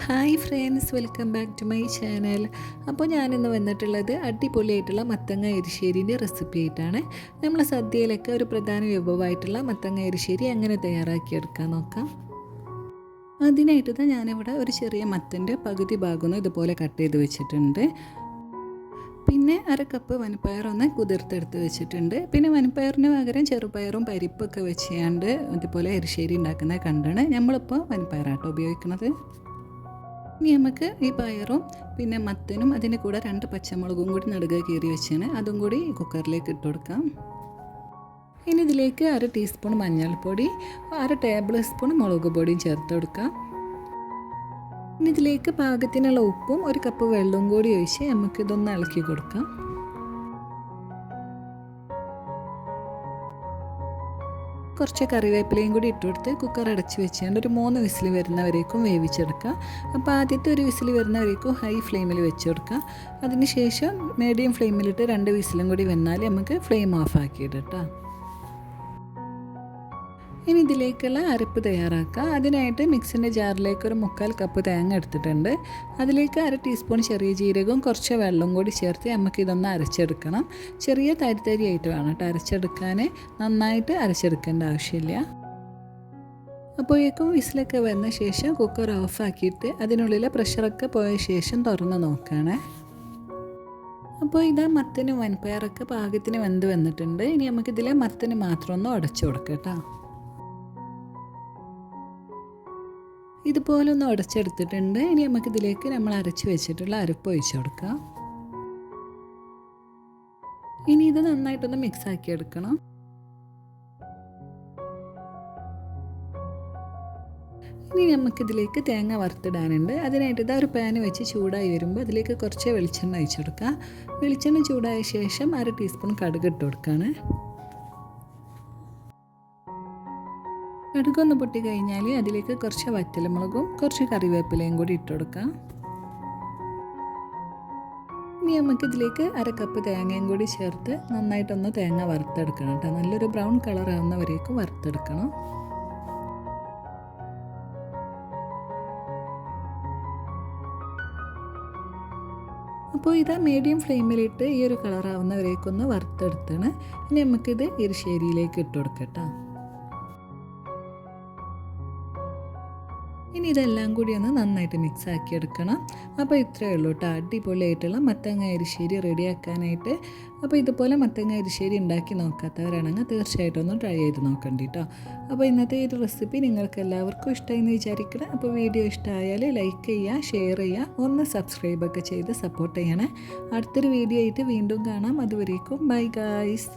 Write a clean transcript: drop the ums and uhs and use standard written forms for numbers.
Hi friends, welcome back to my channel. അപ്പോൾ ഞാനിന്ന് വന്നിട്ടുള്ളത് അടിപൊളിയായിട്ടുള്ള മത്തങ്ങ എരിശ്ശേരിൻ്റെ റെസിപ്പി ആയിട്ടാണ്. നമ്മളെ സദ്യയിലൊക്കെ ഒരു പ്രധാന വിഭവമായിട്ടുള്ള മത്തങ്ങ എരിശ്ശേരി എങ്ങനെ തയ്യാറാക്കിയെടുക്കാൻ നോക്കാം. അതിനായിട്ട് ഞാനിവിടെ ഒരു ചെറിയ മത്തൻ്റെ പകുതി ഭാഗം ഇതുപോലെ കട്ട് ചെയ്ത് വെച്ചിട്ടുണ്ട്. പിന്നെ അര കപ്പ് വൻപയറൊന്ന് കുതിർത്തെടുത്ത് വെച്ചിട്ടുണ്ട്. പിന്നെ വൻപയറിന് പകരം ചെറുപയറും പരിപ്പൊക്കെ വെച്ചാണ്ട് ഇതുപോലെ എരിശ്ശേരി ഉണ്ടാക്കുന്നത് കണ്ടാണ്. നമ്മളിപ്പോൾ വൻപയറാട്ടോ ഉപയോഗിക്കുന്നത്. ഇനി നമുക്ക് ഈ പയറും പിന്നെ മത്തനും അതിൻ്റെ കൂടെ 2 പച്ചമുളകും കൂടി നടുക കീറി വെച്ചാണ് അതും കൂടി കുക്കറിലേക്ക് ഇട്ട് കൊടുക്കാം. ഇനി ഇതിലേക്ക് 1/2 ടീസ്പൂൺ മഞ്ഞൾപ്പൊടി, 1/2 ടേബിൾ സ്പൂൺ മുളക് പൊടിയും ചേർത്ത് കൊടുക്കാം. ഇനി ഇതിലേക്ക് പാകത്തിനുള്ള ഉപ്പും 1 കപ്പ് വെള്ളവും കൂടി ഒഴിച്ച് നമുക്കിതൊന്ന് ഇളക്കി കൊടുക്കാം. കുറച്ച് കറിവേപ്പിലയും കൂടി ഇട്ട് കൊടുത്ത് കുക്കർ അടച്ച് വെച്ചുകൊണ്ട് ഒരു 3 വിസിൽ വരുന്നവരേക്കും വേവിച്ചെടുക്കുക. അപ്പോൾ ആദ്യത്തെ ഒരു വിസിൽ വരുന്നവരേക്കും ഹൈ ഫ്ലെയിമിൽ വെച്ച് കൊടുക്കുക. അതിനുശേഷം മീഡിയം ഫ്ലെയിമിലിട്ട് 2 വിസിലും കൂടി വന്നാൽ നമുക്ക് ഫ്ലെയിം ഓഫ് ആക്കിയിട്ടാം. ഇനി ഇതിലേക്കുള്ള അരപ്പ് തയ്യാറാക്കുക. അതിനായിട്ട് മിക്സിൻ്റെ ജാറിലേക്ക് ഒരു 3/4 കപ്പ് തേങ്ങ എടുത്തിട്ടുണ്ട്. അതിലേക്ക് 1/2 ടീസ്പൂൺ ചെറിയ ജീരകവും കുറച്ച് വെള്ളവും കൂടി ചേർത്ത് നമുക്കിതൊന്ന് അരച്ചെടുക്കണം. ചെറിയ തരി ആയിട്ട് വേണം കേട്ടോ അരച്ചെടുക്കാൻ, നന്നായിട്ട് അരച്ചെടുക്കേണ്ട ആവശ്യമില്ല. അപ്പോഴേക്കും വിസിലൊക്കെ വന്ന ശേഷം കുക്കർ ഓഫാക്കിയിട്ട് അതിനുള്ളിലെ പ്രഷറൊക്കെ പോയ ശേഷം തുറന്ന് നോക്കുകയാണ്. അപ്പോൾ ഇതാ മത്തനും വൻപയറൊക്കെ പാകത്തിന് വെന്ത് വന്നിട്ടുണ്ട്. ഇനി നമുക്കിതിലെ മത്തന് മാത്രം ഒന്ന് ഉടച്ചു കൊടുക്കാം കേട്ടോ. ഇതുപോലെ ഒന്ന് ഉടച്ചെടുത്തിട്ടുണ്ട്. ഇനി നമുക്കിതിലേക്ക് നമ്മൾ അരച്ച് വെച്ചിട്ടുള്ള അരപ്പ് ഒഴിച്ചു കൊടുക്കാം. ഇനി ഇത് നന്നായിട്ടൊന്ന് മിക്സ് ആക്കി എടുക്കണം. ഇനി നമുക്കിതിലേക്ക് തേങ്ങ വറുത്തിടാനുണ്ട്. അതിനായിട്ട് ഇതാ ഒരു പാന് വെച്ച് ചൂടായി വരുമ്പോൾ അതിലേക്ക് കുറച്ച് വെളിച്ചെണ്ണ ഒഴിച്ചു കൊടുക്കുക. വെളിച്ചെണ്ണ ചൂടായ ശേഷം 1/2 ടീസ്പൂൺ കടുക് ഇട്ട് കൊടുക്കുകയാണ്. കടുകൊന്ന് പൊട്ടി കഴിഞ്ഞാൽ അതിലേക്ക് കുറച്ച് വറ്റൽമുളകും കുറച്ച് കറിവേപ്പിലയും കൂടി ഇട്ട് കൊടുക്കാം. ഇനി നമുക്കിതിലേക്ക് 1/2 കപ്പ് തേങ്ങയും കൂടി ചേർത്ത് നന്നായിട്ടൊന്ന് തേങ്ങ വറുത്തെടുക്കണം കേട്ടോ. നല്ലൊരു ബ്രൗൺ കളർ ആവുന്നവരേക്കും വറുത്തെടുക്കണം. അപ്പോൾ ഇതാ മീഡിയം ഫ്ലെയിമിലിട്ട് ഈ ഒരു കളറാവുന്നവരേക്കൊന്ന് വറുത്തെടുത്താണ്. ഇനി നമുക്കിത് എരിശ്ശേരിയിലേക്ക് ഇട്ട് കൊടുക്കട്ടോ. ഇനി ഇതെല്ലാം കൂടി ഒന്ന് നന്നായിട്ട് മിക്സ് ആക്കി എടുക്കണം. അപ്പോൾ ഇത്രയേ ഉള്ളൂ കേട്ടോ അടിപൊളിയായിട്ടുള്ള മത്തങ്ങ എരിശ്ശേരി റെഡിയാക്കാനായിട്ട്. അപ്പോൾ ഇതുപോലെ മത്തങ്ങ എരിശ്ശേരി ഉണ്ടാക്കി നോക്കാത്തവരാണെങ്കിൽ തീർച്ചയായിട്ടും ഒന്ന് ട്രൈ ചെയ്ത് നോക്കണ്ടി കേട്ടോ. അപ്പോൾ ഇന്നത്തെ ഈ ഒരു റെസിപ്പി നിങ്ങൾക്ക് എല്ലാവർക്കും ഇഷ്ടമായി എന്ന് വിചാരിക്കണം. അപ്പോൾ വീഡിയോ ഇഷ്ടമായാൽ ലൈക്ക് ചെയ്യുക, ഷെയർ ചെയ്യുക, ഒന്ന് സബ്സ്ക്രൈബൊക്കെ ചെയ്ത് സപ്പോർട്ട് ചെയ്യണേ. അടുത്തൊരു വീഡിയോ ആയിട്ട് വീണ്ടും കാണാം. അതുവരേക്കും ബൈ ഗായ്സ്.